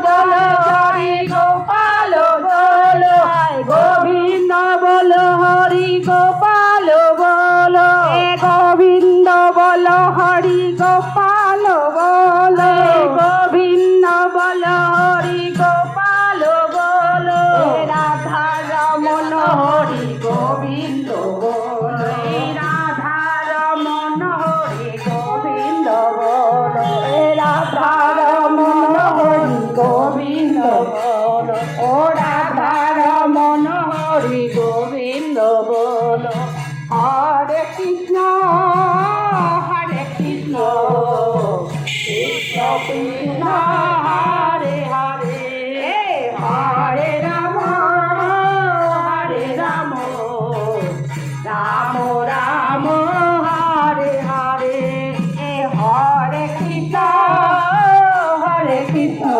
জল জয় গোপাল বলো গোবিন্দ বলো হরি গোপাল বলো গোবিন্দ বলো হরি গোপাল বলো গোবিন্দ বলো হরি গোপাল বলো রাধা রমন হরি গোবিন্দ বলো রাধা রমন হরি গোবিন্দ বলো রাধা রমন হরি গোবিন্দ বলো ও রাধা রমন হরি গোবিন্দ বলো হরে কৃষ্ণ কৃষ্ণ কৃষ্ণ হরে হরে হরে রাম রাম রাম হরে হরে হরে কৃষ্ণ